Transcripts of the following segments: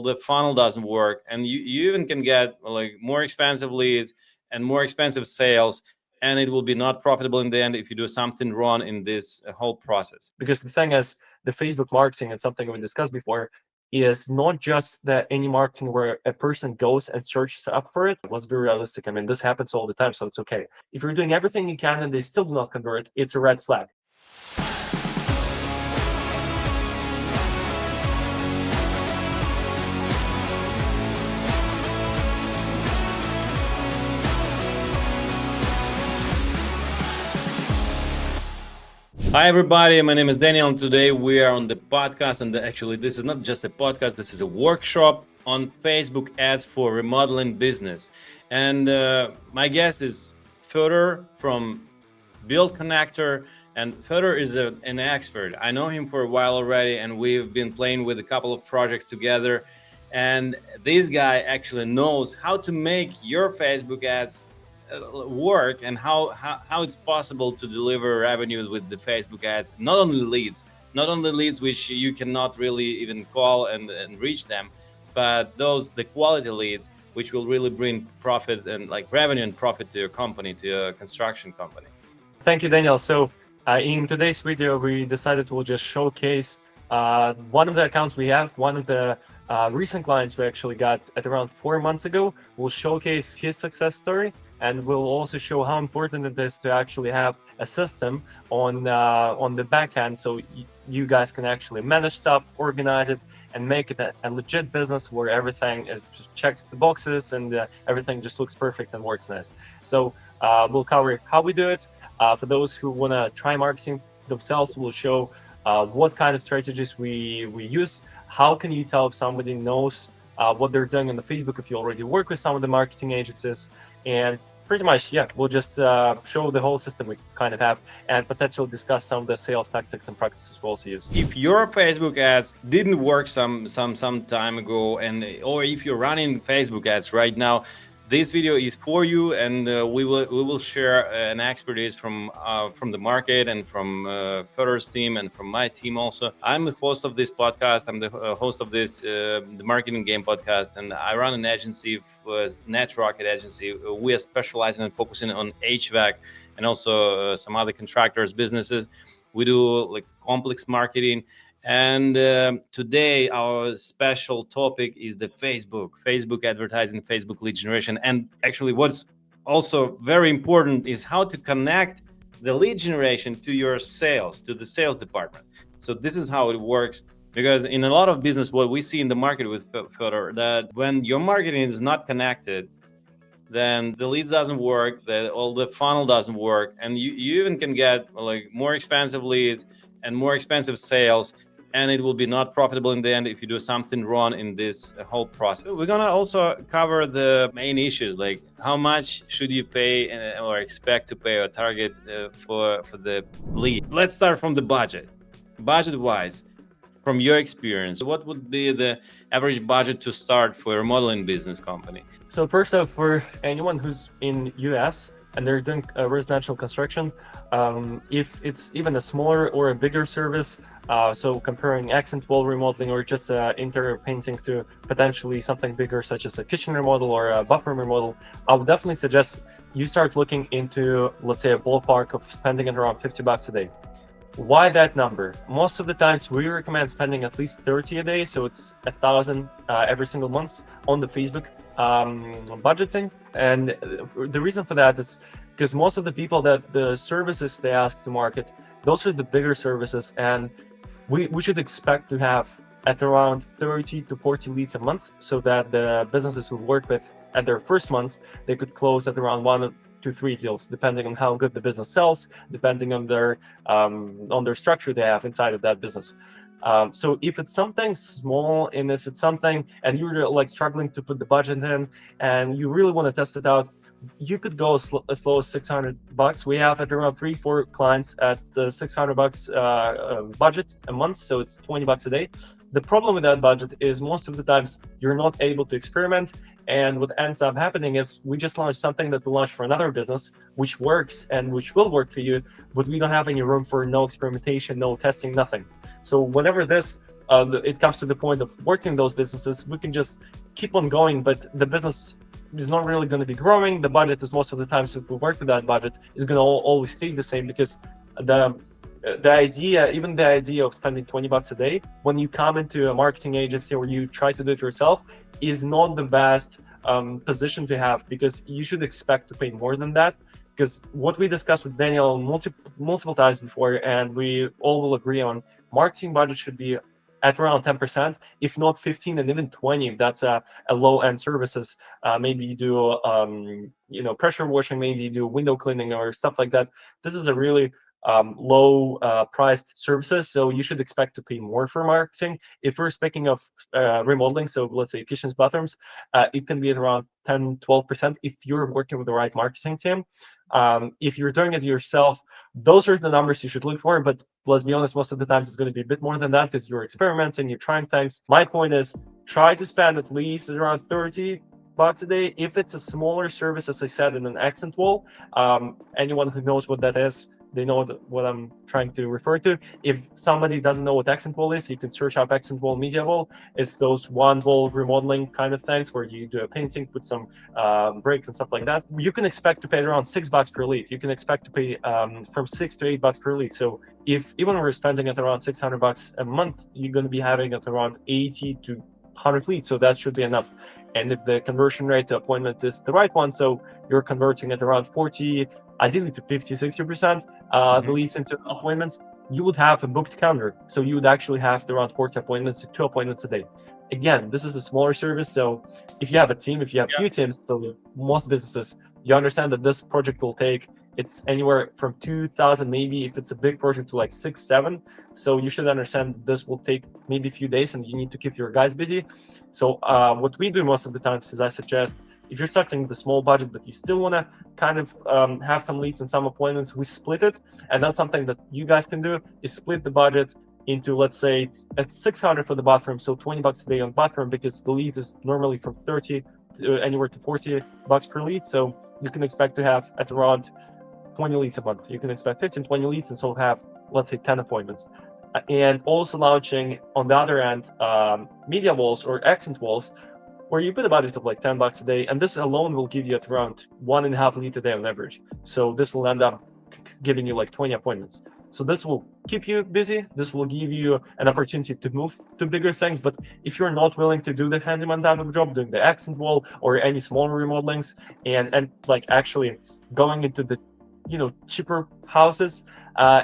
the funnel doesn't work, and you even can get like more expensive leads and more expensive sales, and it will be not profitable in the end if you do something wrong in this whole process. Because the thing is, the Facebook marketing, and something we discussed before, is not just that any marketing where a person goes and searches up for it. Let's be realistic. I mean, this happens all the time, so it's okay. If you're doing everything you can and they still do not convert, it's a red flag. Hi everybody, my name is Daniel, and today we are on the podcast, and actually this is not just a podcast, this is a workshop on Facebook ads for remodeling business. And my guest is Fedor from Build Connector, and Fedor is an expert. I know him for a while already, and we've been playing with a couple of projects together, and this guy actually knows how to make your Facebook ads work and how it's possible to deliver revenue with the Facebook ads. Not only leads which you cannot really even call and reach them, but the quality leads which will really bring profit and like revenue and profit to your company, to your construction company. Thank you, Daniel. So in today's video, we decided we'll just showcase one of the accounts we have, one of the recent clients we actually got at around 4 months ago. We'll showcase his success story, and we'll also show how important it is to actually have a system on the back end, so you guys can actually manage stuff, organize it, and make it a legit business where everything checks the boxes and everything just looks perfect and works nice. So we'll cover how we do it. For those who want to try marketing themselves, we'll show what kind of strategies we use. How can you tell if somebody knows what they're doing on the Facebook if you already work with some of the marketing agencies? And pretty much, yeah, we'll just show the whole system we kind of have, and potentially discuss some of the sales tactics and practices we also use. If your Facebook ads didn't work some time ago, or if you're running Facebook ads right now, this video is for you, and we will share an expertise from the market and from Fedor's team and from my team also. I'm the host of this podcast. I'm the host of this the Marketing Game podcast, and I run an agency, Netrocket agency. We are specializing and focusing on HVAC and also some other contractors businesses. We do like complex marketing. And today our special topic is the Facebook advertising, Facebook lead generation. And actually what's also very important is how to connect the lead generation to your sales, to the sales department. So this is how it works, because in a lot of business, what we see in the market with Fedor, that when your marketing is not connected, then the leads doesn't work, all the funnel doesn't work, and you even can get like more expensive leads and more expensive sales, and it will be not profitable in the end if you do something wrong in this whole process. We're gonna also cover the main issues, like how much should you pay or expect to pay or target for the lead. Let's start from the budget. Budget-wise, from your experience, what would be the average budget to start for a remodeling business company? So first off, for anyone who's in US and they're doing residential construction, if it's even a smaller or a bigger service, so comparing accent wall remodeling or just interior painting to potentially something bigger such as a kitchen remodel or a bathroom remodel, I would definitely suggest you start looking into, let's say, a ballpark of spending at around $50 a day. Why that number? Most of the times we recommend spending at least 30 a day, so it's 1,000 every single month on the Facebook budgeting. And the reason for that is because most of the people that the services they ask to market, those are the bigger services, and we should expect to have at around 30 to 40 leads a month, so that the businesses we work with at their first months, they could close at around 1 to 3 deals, depending on how good the business sells, depending on their structure they have inside of that business. So if it's something small, and if it's something and you're like struggling to put the budget in and you really want to test it out, you could go as low as $600. We have at around 3-4 clients at $600 budget a month, so it's $20 a day. The problem with that budget is most of the times you're not able to experiment, and what ends up happening is we just launched something that we launched for another business, which works and which will work for you, but we don't have any room for no experimentation, no testing, nothing. So whenever this it comes to the point of working those businesses, we can just keep on going, but the business is not really going to be growing. The budget is most of the times, if we work with that budget, is going to always stay the same, because the idea, even the idea of spending $20 a day when you come into a marketing agency or you try to do it yourself, is not the best position to have, because you should expect to pay more than that. Because what we discussed with Daniel multiple times before, and we all will agree on, marketing budget should be at around 10%, if not 15 and even 20, if that's a low-end services. Maybe you do pressure washing, maybe you do window cleaning or stuff like that. This is a really low priced services, so you should expect to pay more for marketing. If we're speaking of remodeling, so let's say kitchens, bathrooms, it can be at around 10-12% if you're working with the right marketing team. If you're doing it yourself, those are the numbers you should look for, but let's be honest, most of the times it's going to be a bit more than that, because you're experimenting, you're trying things. My point is, try to spend at least around $30 a day. If it's a smaller service, as I said, in an accent wall, anyone who knows what that is, they know what I'm trying to refer to. If somebody doesn't know what accent wall is, you can search up accent wall, media wall. It's those one wall remodeling kind of things where you do a painting, put some breaks and stuff like that. You can expect to pay around $6 per lead. You can expect to pay from $6 to $8 per lead. So if even we're spending at around $600 a month, you're going to be having at around 80 to 100 leads. So that should be enough. And if the conversion rate to appointment is the right one, so you're converting at around 40, ideally to 50, 60% the leads into appointments, you would have a booked calendar. So you would actually have around 40 appointments to 2 appointments a day. Again, this is a smaller service. So if you have a team, if you have few teams, so most businesses, you understand that this project will take, it's anywhere from 2,000, maybe if it's a big project, to like 6, 7. So you should understand that this will take maybe a few days and you need to keep your guys busy. So what we do most of the times is I suggest, if you're starting with a small budget, but you still want to kind of have some leads and some appointments, we split it. And that's something that you guys can do, is split the budget into, let's say, at 600 for the bathroom, so $20 a day on bathroom, because the lead is normally from 30 to anywhere to $40 per lead. So you can expect to have at around 20 leads a month. You can expect 15, 20 leads, and so have, let's say, 10 appointments. And also launching, on the other end, media walls or accent walls, where you put a budget of like $10 a day, and this alone will give you at around 1.5 lead a day on average. So this will end up giving you like 20 appointments. So this will keep you busy. This will give you an opportunity to move to bigger things. But if you're not willing to do the handyman type of job, doing the accent wall or any smaller remodelings, and like actually going into the cheaper houses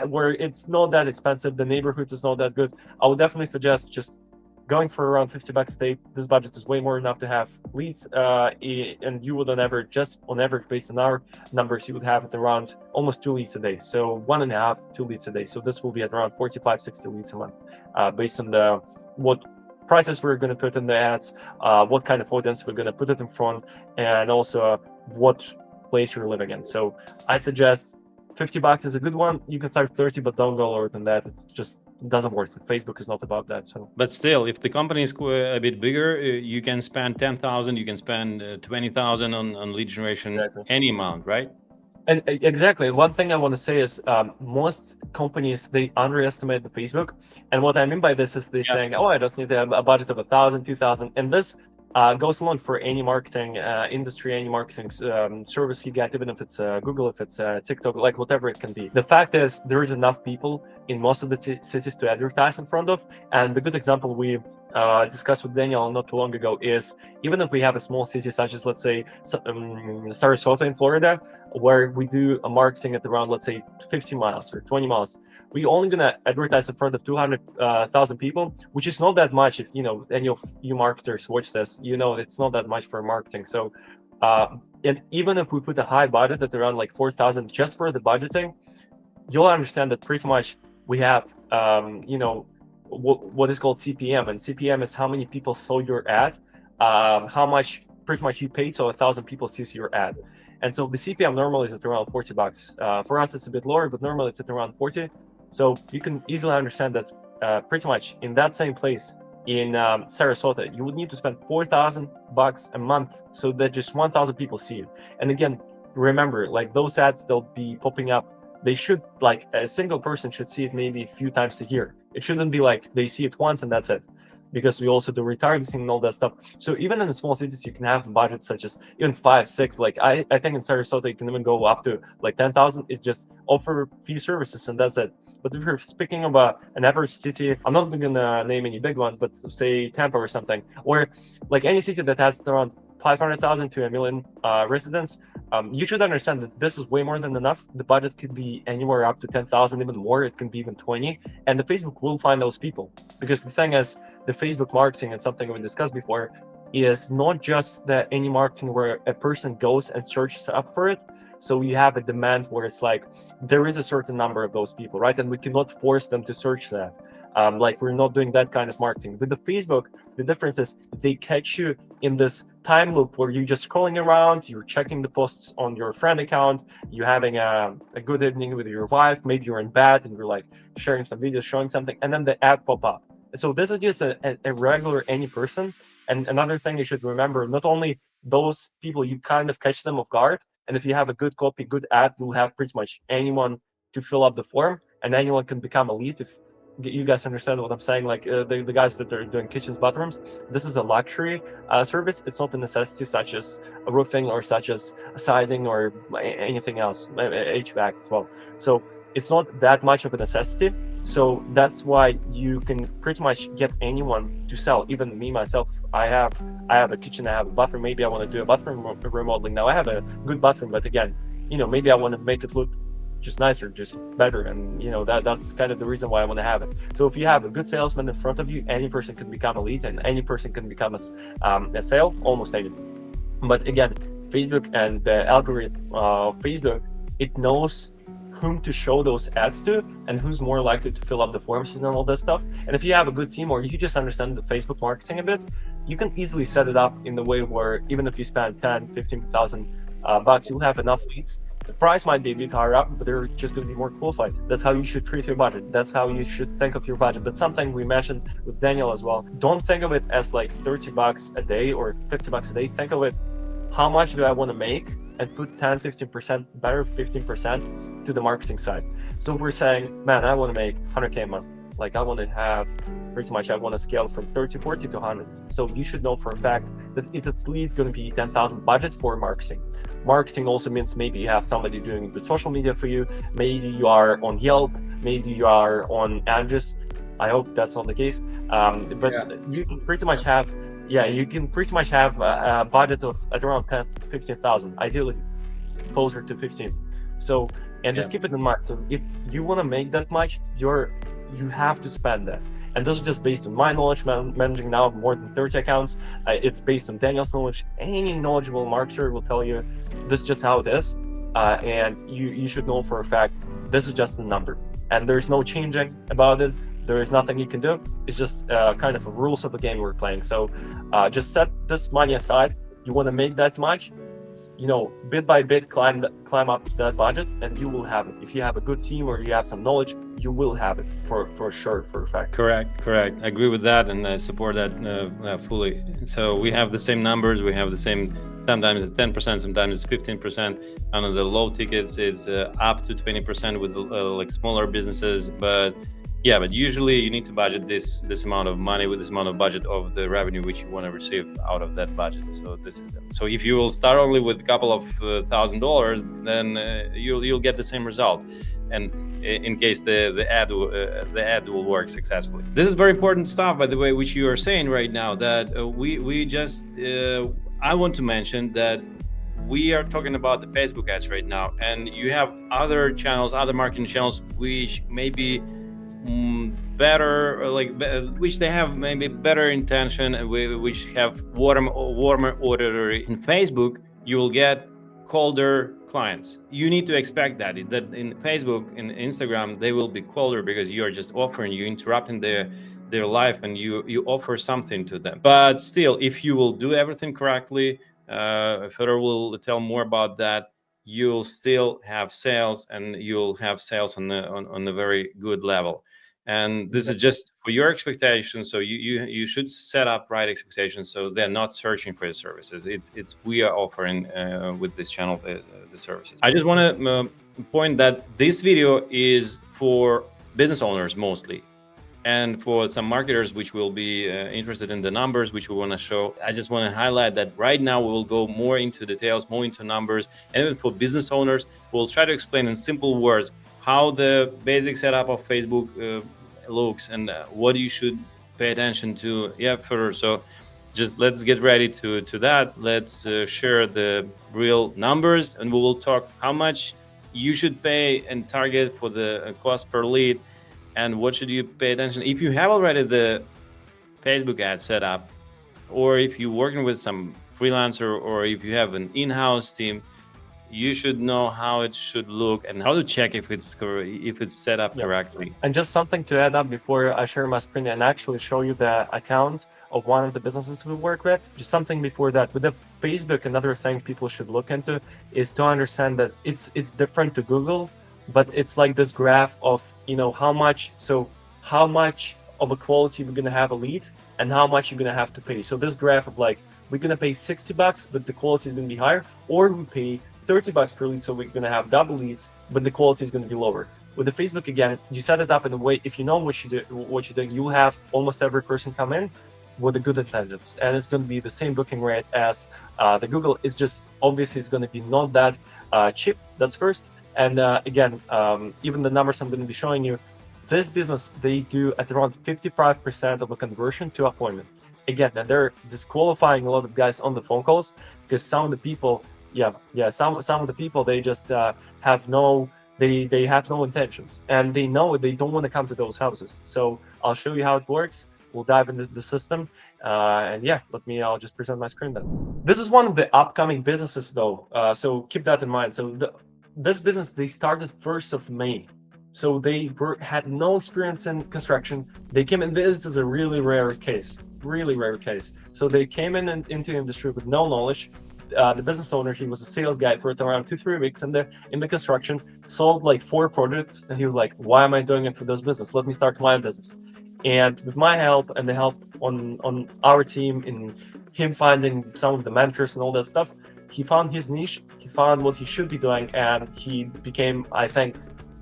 where it's not that expensive, the neighborhoods is not that good, I would definitely suggest just going for around $50 a day. This budget is way more enough to have leads, and you would on average, just on average, based on our numbers, you would have at around almost 2 leads a day. So 1.5, 2 leads a day. So this will be at around 45, 60 leads a month, based on what prices we're going to put in the ads, what kind of audience we're going to put it in front, and also what place you're living in. So I suggest $50 is a good one. You can start 30, but don't go lower than that. It's just doesn't work. Facebook is not about that. So, but still, if the company is a bit bigger, you can spend 10,000, you can spend 20,000 on lead generation, any amount, right? And exactly. One thing I want to say is most companies, they underestimate the Facebook. And what I mean by this is they think, oh, I just need to have a budget of 1,000, 2,000. And this goes along for any marketing industry, any marketing service you get, even if it's Google, if it's TikTok, like whatever it can be. The fact is, there is enough people in most of the cities to advertise in front of. And the good example we discussed with Daniel not too long ago is, even if we have a small city such as, let's say, Sarasota in Florida, where we do a marketing at around, let's say, 15 miles or 20 miles, we're only going to advertise in front of 200,000 people, which is not that much. If any of you marketers watch this, it's not that much for marketing. So and even if we put a high budget at around like 4,000 just for the budgeting, you'll understand that pretty much we have what is called CPM, and CPM is how many people saw your ad, how much pretty much you paid, so 1,000 people sees your ad. And so the CPM normally is at around $40. For us, it's a bit lower, but normally it's at around 40. So you can easily understand that pretty much in that same place in Sarasota, you would need to spend $4,000 a month so that just 1,000 people see you. And again, remember, like those ads, they'll be popping up they should, like, a single person should see it maybe a few times a year. It shouldn't be like they see it once and that's it, because we also do retargeting and all that stuff. So even in the small cities, you can have budgets such as even 5, 6. Like I think in Sarasota you can even go up to like 10,000. It just offer few services and that's it. But if you're speaking about an average city, I'm not gonna name any big ones, but say Tampa or something, or like any city that has around 500,000 to a million residents, you should understand that this is way more than enough. The budget could be anywhere up to 10,000, even more. It can be even 20, and the Facebook will find those people. Because the thing is, the Facebook marketing, and something we discussed before, is not just that any marketing where a person goes and searches up for it. So you have a demand where it's like there is a certain number of those people, right? And we cannot force them to search that. Like, we're not doing that kind of marketing. With the Facebook, the difference is they catch you in this time loop where you're just scrolling around, you're checking the posts on your friend account, you're having a good evening with your wife, maybe you're in bed and you're like sharing some videos, showing something, and then the ad pop up. So this is just a regular any person. And another thing you should remember, not only those people, you kind of catch them off guard. And if you have a good copy, good ad, you'll have pretty much anyone to fill up the form, and anyone can become a lead. If you guys understand what I'm saying, like the guys that are doing kitchens, bathrooms, this is a luxury service. It's not a necessity such as a roofing or such as sizing or anything else, HVAC as well. So it's not that much of a necessity. So that's why you can pretty much get anyone to sell. Even me myself, I have a kitchen, I have a bathroom. Maybe I want to do a bathroom remodeling. Now I have a good bathroom, but again, maybe I want to make it look just nicer, just better, and that's kind of the reason why I want to have it. So if you have a good salesman in front of you, any person can become a lead, and any person can become a sale, almost any. But again, Facebook and the algorithm of Facebook, it knows whom to show those ads to and who's more likely to fill up the forms and all that stuff. And if you have a good team, or you just understand the Facebook marketing a bit, you can easily set it up in the way where even if you spend 10,000-15,000 bucks, you'll have enough leads. The price might be a bit higher up, but they're just going to be more qualified. That's how you should treat your budget. That's how you should think of your budget. But something we mentioned with Daniel as well, don't think of it as like 30 bucks a day or 50 bucks a day. Think of it, how much do I want to make, and put 10-15%, better 15% to the marketing side. So we're saying, man, I want to make 100K a month. Like, I want to have pretty much, I want to scale from 30, 40 to 100. So you should know for a fact that it's at least going to be 10,000 budget for marketing. Marketing also means maybe you have somebody doing the social media for you. Maybe you are on Yelp. Maybe you are on Angis. I hope that's not the case. But you can pretty much have, a budget of at around 10-15,000, ideally closer to 15. So, and just keep it in mind. So if you want to make that much, you have to spend that. And this is just based on my knowledge, managing now more than 30 accounts. It's based on Daniel's knowledge. Any knowledgeable marketer will tell you this is just how it is. And you should know for a fact, this is just a number. And there's no changing about it. There is nothing you can do. It's just kind of a rules of the game we're playing. So just set this money aside. You want to make that much, bit by bit, climb up that budget, and you will have it. If you have a good team or you have some knowledge, you will have it for sure, for a fact. Correct. I agree with that, and I support that fully. So we have the same numbers. We have the same. Sometimes it's 10%, sometimes it's 15%. On the low tickets, it's up to 20% with like smaller businesses. But usually you need to budget this amount of money with this amount of budget of the revenue which you want to receive out of that budget. So this is it. So if you will start only with a couple of $1,000, then you'll get the same result. And in case the ads will work successfully. This is very important stuff, by the way, which you are saying right now. That we just I want to mention that we are talking about the Facebook ads right now, and you have other channels, other marketing channels, which may be better, or which they have maybe better intention, which have warmer audience. In Facebook, you will get colder clients. You need to expect that in Facebook and Instagram, they will be colder because you are just offering, you interrupting their life, and you offer something to them. But still, if you will do everything correctly, Fedor will tell more about that, you'll still have sales, and you'll have sales on a very good level. And this is just for your expectations. So you should set up right expectations, so they're not searching for your services. It's we are offering with this channel the services. I just want to point that this video is for business owners mostly, and for some marketers which will be interested in the numbers which we want to show. I just want to highlight that right now we will go more into details, more into numbers, and even for business owners we'll try to explain in simple words how the basic setup of Facebook looks and what you should pay attention to. Yeah, further. So just let's get ready to that. Let's share the real numbers, and we will talk how much you should pay and target for the cost per lead, and what should you pay attention if you have already the Facebook ad set up, or if you're working with some freelancer, or if you have an in-house team. You should know how it should look and how to check if it's set up correctly. And just something to add up before I share my screen and actually show you the account of one of the businesses we work with. Just something before that, with the Facebook, another thing people should look into is to understand that it's different to Google, but it's like this graph of, how much of a quality we're gonna have a lead and how much you're gonna have to pay. So this graph of like, we're gonna pay $60, but the quality is gonna be higher, or we pay $30 per lead, so we're gonna have double leads, but the quality is gonna be lower. With the Facebook, again, you set it up in a way, if you know what you're doing, you'll have almost every person come in with the good intentions, and it's gonna be the same booking rate as the Google. It's just obviously it's gonna be not that cheap. That's first. And again, even the numbers I'm gonna be showing you, this business, they do at around 55% of a conversion to appointment. Again, and they're disqualifying a lot of guys on the phone calls because some of the people, some of the people, they just have no intentions, and they know they don't want to come to those houses. So I'll show you how it works. We'll dive into the system, and I'll just present my screen then. This is one of the upcoming businesses though, so keep that in mind. So this business, they started 1st of May. So they had no experience in construction. They came in, this is a really rare case. So they came into the industry with no knowledge. The business owner, he was a sales guy for around 2-3 weeks in the construction, sold like 4 projects, and he was like, why am I doing it for this business? Let me start my business. And with my help and the help on our team, in him finding some of the mentors and all that stuff, he found his niche, he found what he should be doing, and he became, I think,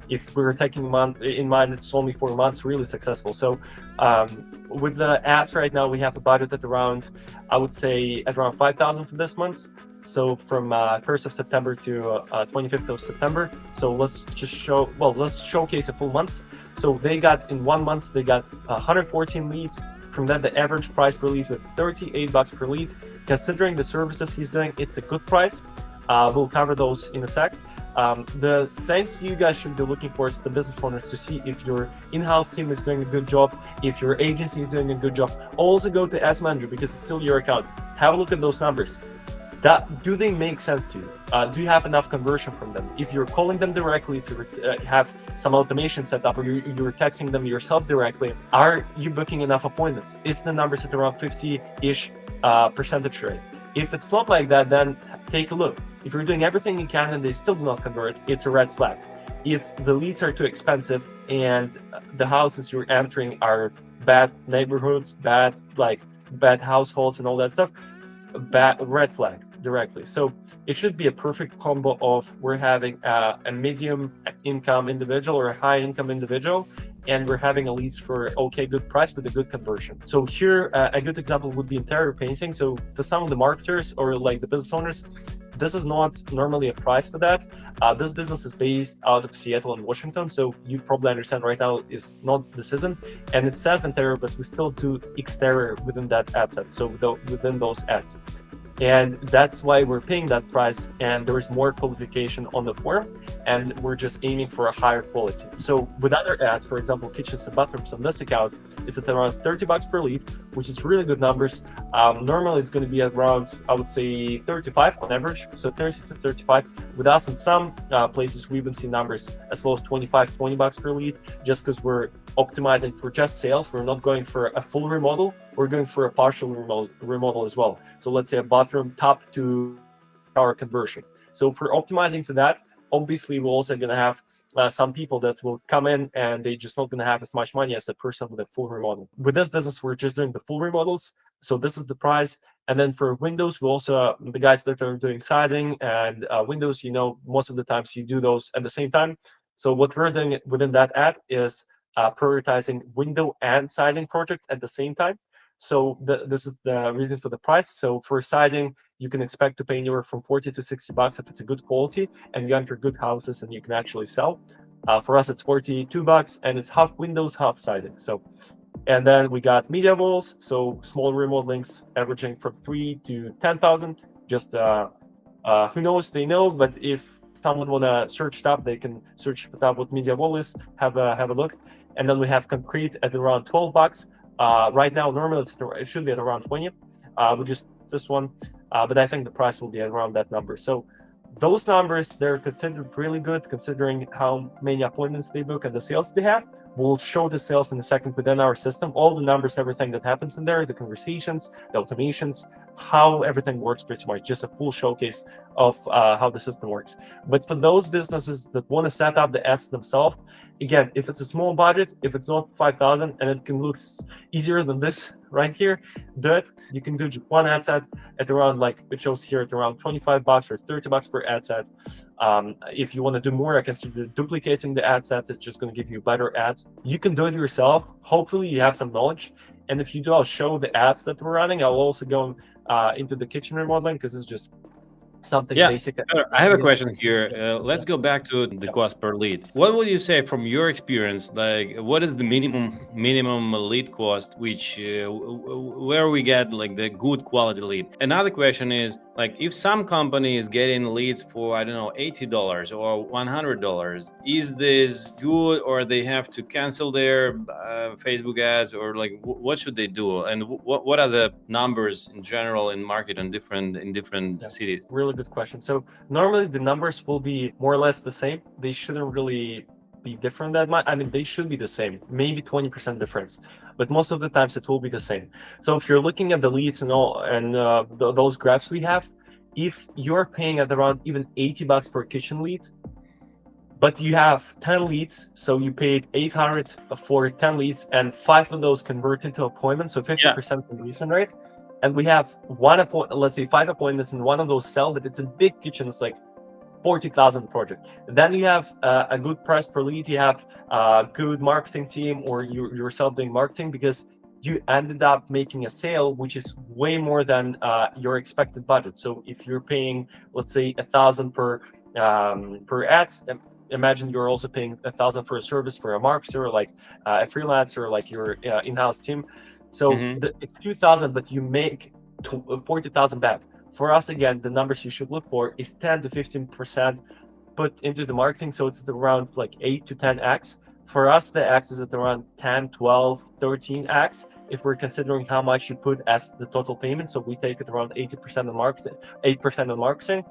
if we were taking in mind it's only 4 months, really successful. So with the ads right now, we have a budget at around, I would say, at around 5,000 for this month. So from 1st of September to 25th of September. So let's showcase a full month. So they got, in 1 month, they got 114 leads. From that, the average price per lead was $38 per lead. Considering the services he's doing, it's a good price. We'll cover those in a sec. The things you guys should be looking for is the business owners, to see if your in-house team is doing a good job, if your agency is doing a good job. Also go to Ads Manager, because it's still your account. Have a look at those numbers. Do they make sense to you? Do you have enough conversion from them? If you're calling them directly, if you have some automation set up, or you're texting them yourself directly, are you booking enough appointments? Is the numbers at around 50-ish percentage rate? If it's not like that, then take a look. If you're doing everything you can and they still do not convert, it's a red flag. If the leads are too expensive and the houses you're entering are bad neighborhoods, bad households and all that stuff, red flag directly. So it should be a perfect combo of, we're having a medium income individual or a high income individual, and we're having a leads for good price with a good conversion. So here, a good example would be interior painting. So for some of the marketers or like the business owners, this is not normally a price for that. This business is based out of Seattle and Washington, so you probably understand right now is not the season, and it says interior, but we still do exterior within that ad set, so within those ads. And that's why we're paying that price, and there is more qualification on the form, and we're just aiming for a higher quality. So with other ads, for example, kitchens and bathrooms on this account, it's at around $30 per lead, which is really good numbers. Normally it's going to be around, I would say, 35 on average, so 30 to 35. With us, in some places, we even see numbers as low as 25, $20 per lead, just because we're optimizing for just sales. We're not going for a full remodel, we're going for a partial remodel as well. So let's say a bathroom top to shower conversion. So for optimizing for that, obviously we're also going to have some people that will come in and they just not going to have as much money as a person with a full remodel. With this business, we're just doing the full remodels. So this is the price. And then for windows, we also the guys that are doing sizing and windows, most of the times you do those at the same time. So what we're doing within that ad is prioritizing window and sizing project at the same time. So this is the reason for the price. So for sizing, you can expect to pay anywhere from 40 to 60 bucks if it's a good quality and you enter good houses and you can actually sell. For us, it's 42 bucks and it's half windows, half sizing. So, and then we got media walls. So small remodelings averaging from 3 to 10,000. Just who knows, they know, but if someone wanna search it up, they can search it up what media wall is, have a look. And then we have concrete at around 12 bucks. Right now, normally it should be at around 20, with just this one. But I think the price will be around that number. So those numbers, they're considered really good considering how many appointments they book and the sales they have. We'll show the sales in a second within our system, all the numbers, everything that happens in there, the conversations, the automations, how everything works pretty much, just a full showcase of how the system works. But for those businesses that want to set up the ads themselves, again, if it's a small budget, if it's not 5,000 and it can look easier than this right here, do it. You can do just one ad set at around, like it shows here, at around 25 bucks or 30 bucks per ad set. If you want to do more, I consider duplicating the ad sets. It's just going to give you better ads. You can do it yourself. Hopefully you have some knowledge. And if you do, I'll show the ads that we're running. I'll also go into the kitchen remodeling because it's just something Yeah, basic. I have a question here. Let's go back to the cost per lead. What would you say from your experience? Like, what is the minimum lead cost, which where we get like the good quality lead? Another question is like, if some company is getting leads for, I don't know, $80 or $100, is this good, or they have to cancel their Facebook ads, or like what should they do? And what are the numbers in general in market in different cities? Really good question. So normally the numbers will be more or less the same. They shouldn't really be different that much. I mean, they should be the same, maybe 20% difference, but most of the times it will be the same. So if you're looking at the leads and all, and those graphs we have, if you're paying at around even 80 bucks per kitchen lead, but you have 10 leads, so you paid 800 for 10 leads, and 5 of those convert into appointments, so 50% conversion rate. And we have let's say 5 appointments, and one of those sell, but it's a big kitchen, it's like 40,000 project. Then you have a good price per lead, you have a good marketing team, or you yourself doing marketing, because you ended up making a sale which is way more than your expected budget. So if you're paying, let's say, 1,000 per ads, imagine you're also paying 1,000 for a service for a marketer, like a freelancer, like your in-house team. So it's 2,000, but you make 40,000 back. For us, again, the numbers you should look for is 10 to 15% put into the marketing. So it's around like 8 to 10x. For us, the x is at around 10, 12, 13x if we're considering how much you put as the total payment. So we take it around 80% of marketing, 8% of marketing.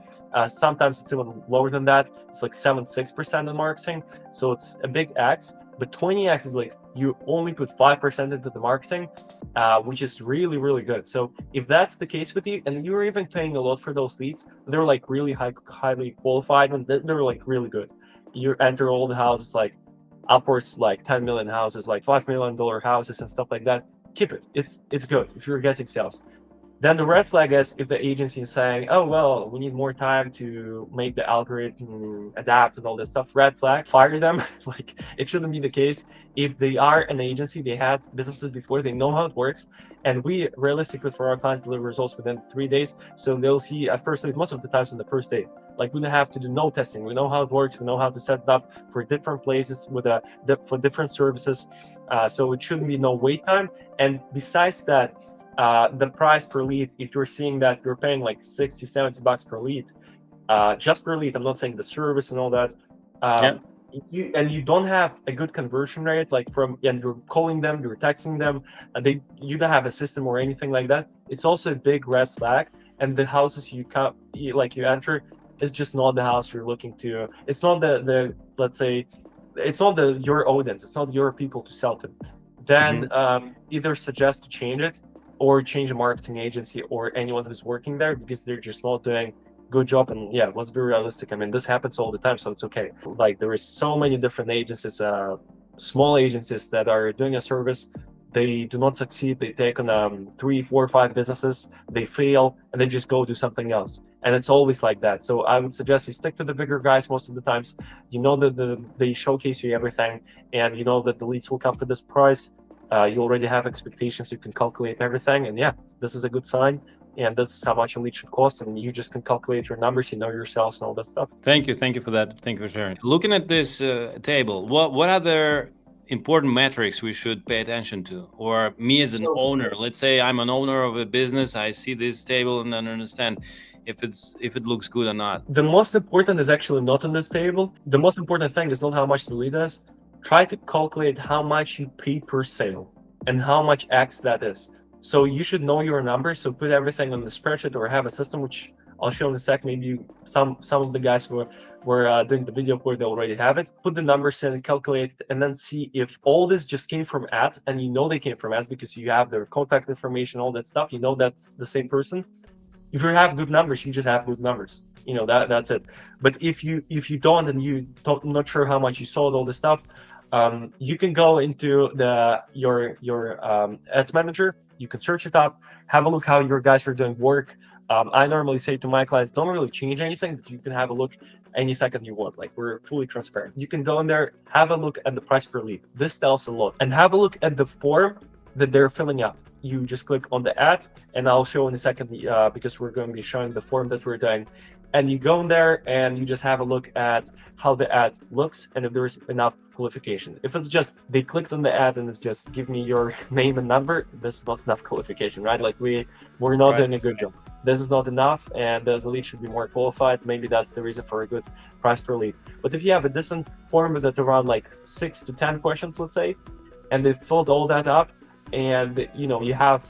Sometimes it's even lower than that. It's like 6% of marketing. So it's a big x. But 20x is like you only put 5% into the marketing, which is really, really good. So if that's the case with you, and you're even paying a lot for those leads, they're like really highly qualified, and they're like really good. You enter all the houses like upwards like 10 million houses, like $5 million houses and stuff like that. Keep it. It's good if you're getting sales. Then the red flag is if the agency is saying, oh, well, we need more time to make the algorithm adapt and all this stuff. Red flag, fire them. Like, it shouldn't be the case. If they are an agency, they had businesses before, they know how it works. And we realistically, for our clients, deliver results within 3 days. So they'll see at first, most of the times on the first day. Like, we don't have to do no testing. We know how it works. We know how to set it up for different places for different services. So it shouldn't be no wait time. And besides that, the price per lead, if you're seeing that you're paying like 60, 70 bucks per lead, just per lead, I'm not saying the service and all that, you don't have a good conversion rate, like and you're calling them, you're texting them, and you don't have a system or anything like that, it's also a big red flag. And the houses you enter is just not the house you're looking to. It's not the let's say, it's not your audience, it's not your people to sell to. Then either suggest to change it, or change a marketing agency or anyone who's working there, because they're just not doing good job. And yeah, let's be realistic. I mean, this happens all the time, so it's okay. Like, there is so many different agencies, small agencies that are doing a service, they do not succeed. They take on 3, 4, 5 businesses, they fail, and they just go do something else. And it's always like that. So I would suggest you stick to the bigger guys most of the times. You know that they showcase you everything, and you know that the leads will come to this price. You already have expectations. You can calculate everything, and yeah, this is a good sign. And this is how much a lead should cost, and you just can calculate your numbers. You know your sales and all that stuff. Thank you for that. Thank you for sharing. Looking at this table, what other important metrics we should pay attention to? Or me as an owner, let's say I'm an owner of a business, I see this table and then understand if it looks good or not. The most important is actually not on this table. The most important thing is not how much the lead is. Try to calculate how much you pay per sale and how much X that is. So you should know your numbers. So put everything on the spreadsheet or have a system, which I'll show in a sec. Maybe some of the guys who were doing the video where they already have it. Put the numbers in, calculate it, and then see if all this just came from ads, and you know they came from ads because you have their contact information, all that stuff. You know that's the same person. If you have good numbers, you just have good numbers. You know that's it. But if you don't, and you don't, not sure how much you sold all this stuff, you can go into your ads manager. You can search it up, have a look how your guys are doing work. I normally say to my clients, don't really change anything, but you can have a look any second you want. Like, we're fully transparent. You can go in there, have a look at the price per lead. This tells a lot. And have a look at the form that they're filling up. You just click on the ad, and I'll show in a second because we're going to be showing the form that we're doing. And you go in there and you just have a look at how the ad looks and if there's enough qualification. If it's just they clicked on the ad and it's just give me your name and number, this is not enough qualification, right? Like we're not doing a good job. This is not enough, and the lead should be more qualified. Maybe that's the reason for a good price per lead. But if you have a decent form that around like 6 to 10 questions, let's say, and they filled all that up, and you know you have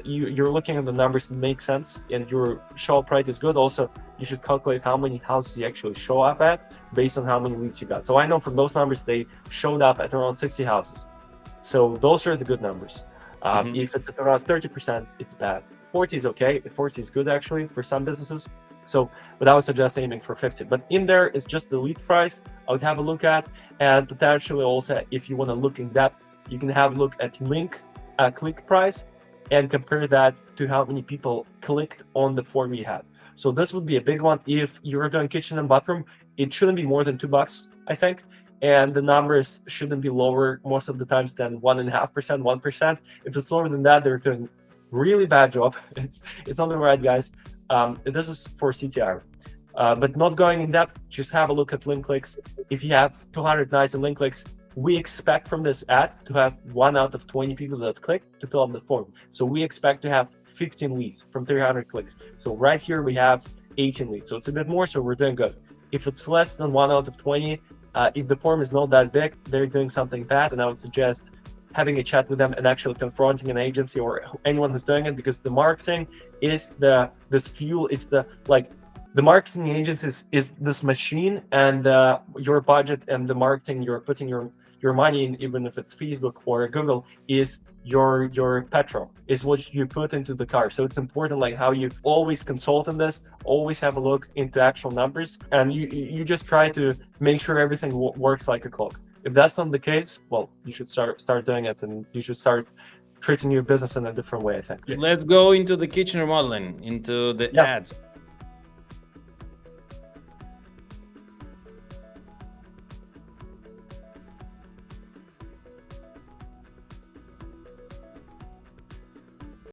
you're looking at the numbers that make sense, and your show up rate is good. Also, you should calculate how many houses you actually show up at based on how many leads you got. So I know from those numbers they showed up at around 60 houses. So those are the good numbers. If it's at around 30%, it's bad. 40 is okay. 40 is good actually for some businesses. So, but I would suggest aiming for 50. But in there is just the lead price I would have a look at, and potentially also if you want to look in depth, you can have a look at click price and compare that to how many people clicked on the form you had. So this would be a big one. If you're doing kitchen and bathroom, it shouldn't be more than $2, I think. And the numbers shouldn't be lower most of the times than 1.5%, 1%. If it's lower than that, they're doing really bad job. It's not the right guys. This is for CTR. But not going in depth, just have a look at link clicks. If you have 200 nights in link clicks, we expect from this ad to have 1 out of 20 people that click to fill up the form. So we expect to have 15 leads from 300 clicks. So right here we have 18 leads. So it's a bit more, so we're doing good. If it's less than 1 out of 20, if the form is not that big, they're doing something bad, and I would suggest having a chat with them and actually confronting an agency or anyone who's doing it, because the marketing is the marketing agency is this machine, and your budget and the marketing you're putting your money in, even if it's Facebook or Google, is your petrol, is what you put into the car. So it's important, like how you always consult on this, always have a look into actual numbers, and you just try to make sure everything works like a clock. If that's not the case, well, you should start doing it, and you should start treating your business in a different way, I think. Let's go into the kitchen remodeling, into the ads.